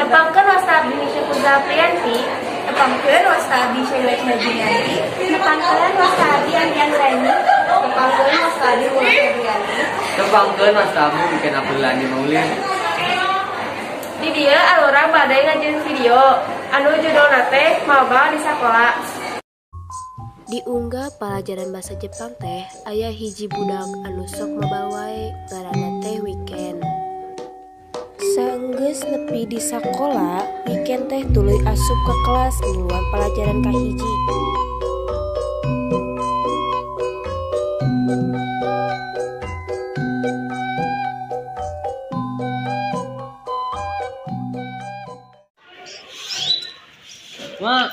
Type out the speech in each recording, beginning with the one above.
Nepangkeun wasta abdi Nisha Putra Priyanti. Nepangkeun wasta abdi Syailaj Najinianti. Nepangkeun wasta abdi Andi Anurani. Nepangkeun wasta abdi Wulan Febrianti. Nepangkeun wasta abdi Bikin Abdulani Maulid. Di dieu alurang bade ngajieun video anu judulna teh Maba di Sakola. Diunggah pelajaran bahasa Jepang teh aya hiji budak anu sok mabal wae ngaranna teh Weekend. Saenggeus nepi di sakola, Weekend teh tuluy asup ke kelas ngiluan pelajaran kahiji. Mak,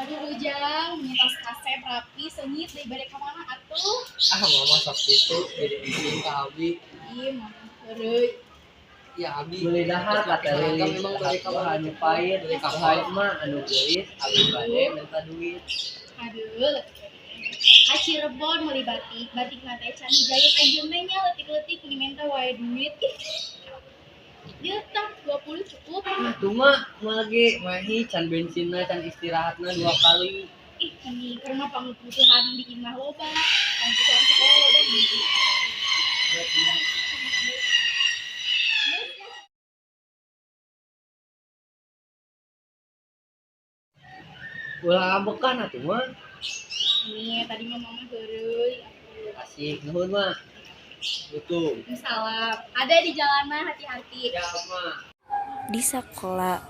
Aduh Ujang, tas kaset rapi, sengit, dari balik kemana atuh? mama sok itu jadi izin ke Abi. Iya, mama heureuy. Ya Abi beli dahar kata Lili memang dari kabahan nyepain dari kabahan mah anu geulis Abi bade minta duit. Aduh, Haci Rebon meuli batik, batik na teh can dijahit anjeun teh nya leutik-leutik kudu minta wae duit. Dia tak 20 cukup. Nah tuh mah lagi mahi can bensinna can istirahatna 2 kali. Ih, ini karena pangkebutuhan di imah loba, pangkebutuhan sekolah loba gitu. Ulah bekan atuh mah. Nih, tadi mah mama heureuy. Asik nuhun mah. Betul. Salam. Ada di jalanan, hati-hati. Ya mah. Di sakola,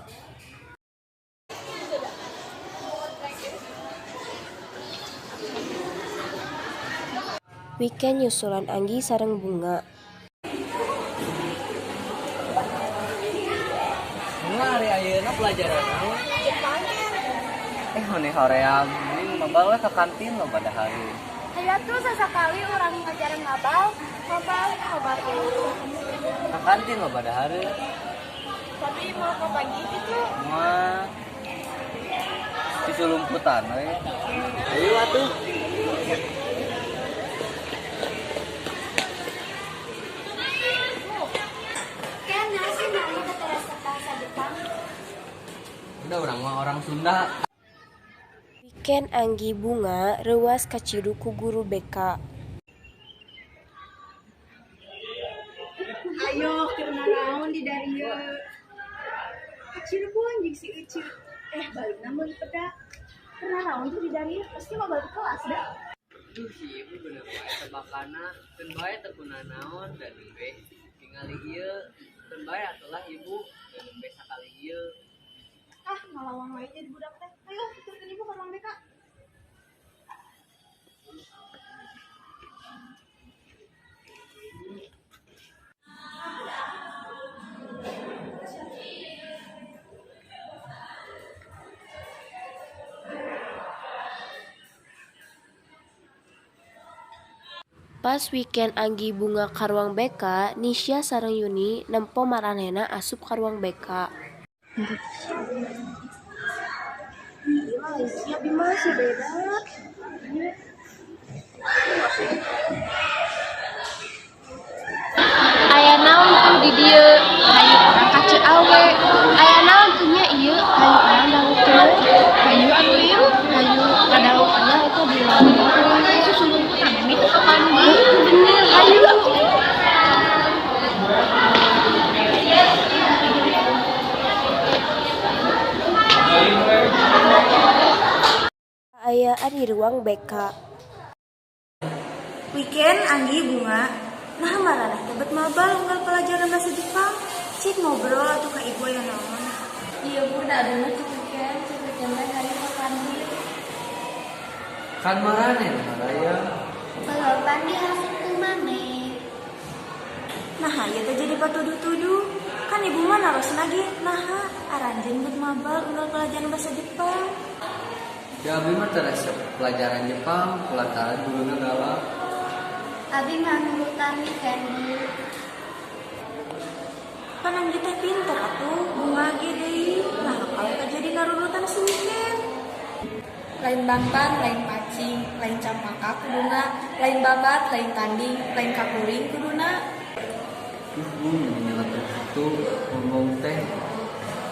Weekend nyusulan Anggi sareng Bunga. Bunga hari ayeuna pelajaran naon? Hone hoream, mending mabal we ka kantin lo pada hari. Aya tuh sesekali orang ngajaran ngabal Ka kantin lo pada hari. tapi mau ke pagi gitu. Mah di sulumputan we. Ayo atuh. Kan nasi nanya ke teras bahasa Jepang. Udah orang mah orang Sunda. Weekend Anggi Bunga reuas kacidu ku guru BK. Ayo kirna naon di dari kecil pun jeung si Ecil. Balik namun peda. Kirna naon tuh di dari pasti mah balik kelas dah. Duh si ibu bener bae tebakana, keun bae teu kuna naon dan we tingali ieu. Keun bae atulah ibu, dan we sakali ieu. Ngalawan wae jadi budak teh. Ayo turun ibu ke ruang BK. Pas Weekend Anggi Bunga ka ruang BK, Nisha sareng Yuni nempo maranehna asup ka ruang BK. Ya Bima sih beda. Aya naon tuh di dieu? Hayu urang kaceu awe. Aya naon tuh nya ieu? Hayu urang dahukeun. Hayu anu ieu, hayu kadahukannya itu di lawan. Itu sulumputan mah itu kapan bener hayu. Ayaan di ruang BK. Weekend Anggi Bunga. Nah maraneh teh bet mabal unggal pelajaran bahasa Jepang. Cik ngobrol atuh ka ibu aya naon. Ieu budak adeuna cukup teh hayu ka kandi. Kan marane maraya. Kalau pandi hasil teu maneh. Nah ieu teh jadi patuduh-tuduh. Kan ibu mah naros lagi. Nah aranjeun bet mabal unggal pelajaran bahasa Jepang. Ya abi mah teu resep pelajaran Jepang, lantaran guruna galak. Abi mah nurutan Weekend. Kan Anggi teh pinter atuh, Bunga ge deui. Nah kalau jadi ngarurutan si Weekend. Lain bangtan, lain pacing, lain campaka kuduna, lain babat, lain tanding, lain kakuring kuduna. Bumi nyeletuk. itu ngomong teh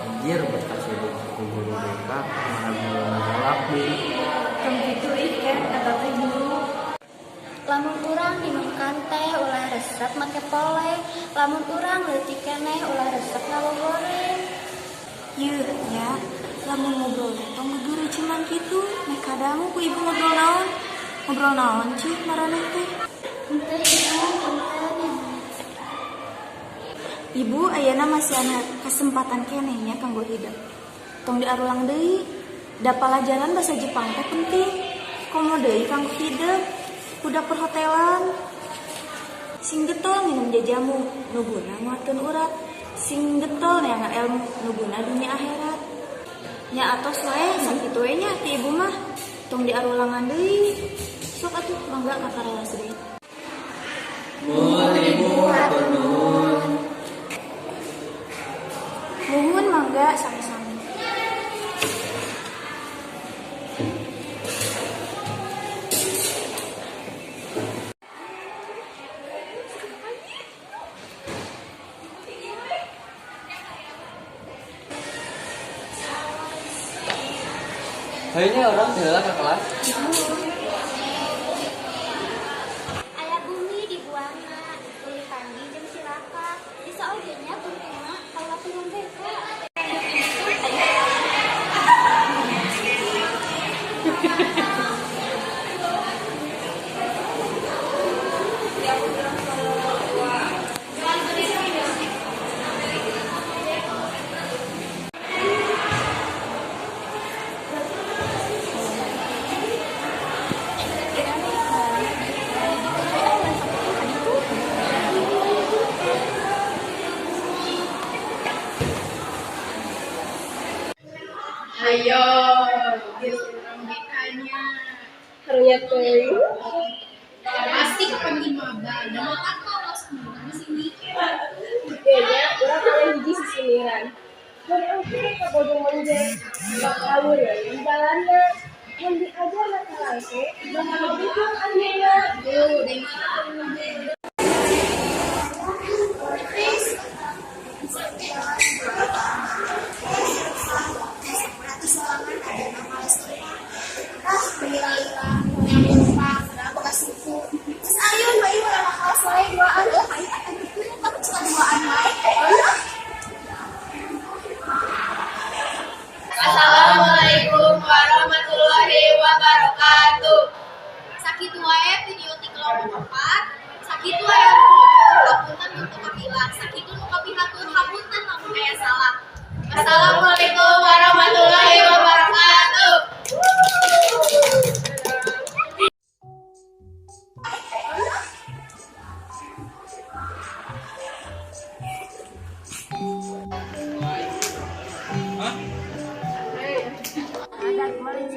anjir bekas ibu ku guru BK mana galak deh. Tong kitu ikan atau teh guru. Lamun urang dimengkan teh ulah resep make pole, lamun urang leutik keneh ulah resep ngagoreng. Yeuh ya, lamun ngobrol tong guru cuman kitu. Nek kadang ku ibu ngobrol naon? Ngobrol naon ci maraneh teh? Henteu ibu, henteu. Ibu ayeuna masih ada kesempatan kenehnya kanggo hidup. Tong diarulang deui. Da pelajaran bahasa Jepang teh penting. Komo deui kanggo hidup. Kuda perhotelan. Sing getol minum jajamu, nuguna nguatkeun urat. Sing getol neangan ilmu, nuguna dunia akhirat. Nya atos wae sakitu we nya ti ibu mah. Tong diarulangan deui. Sok atuh mangga kakaraos deui. Mun ibu hatur nuhun. Nuhun mangga sami-sami. Kayaknya orang heula ke kelas. Aya bumi dibuangna, tuluy pandi jeung silaka. Bisa oge nya bumina kalau turun BK. Ayo, dia orang BK-nya. Harunya teuing. Pasti kapan di maba. Da mah kaos di sini. Kayaknya urang kalian hiji sisiniran. Mun oke ka bodong menjeng. Kalau ya di jalanna. Mun diajar na kalase, bakal bujung anjeunna. Tuh, deui mah. Assalamualaikum warahmatullahi wabarakatuh. Sakitu wae video ti kelompok 4. Sakitu wae hapunten untuk kapilah. Sakitu nu kapihatur hapunten lamun aya salah. Assalamualaikum warahmatullahi wabarakatuh. Ada kemarin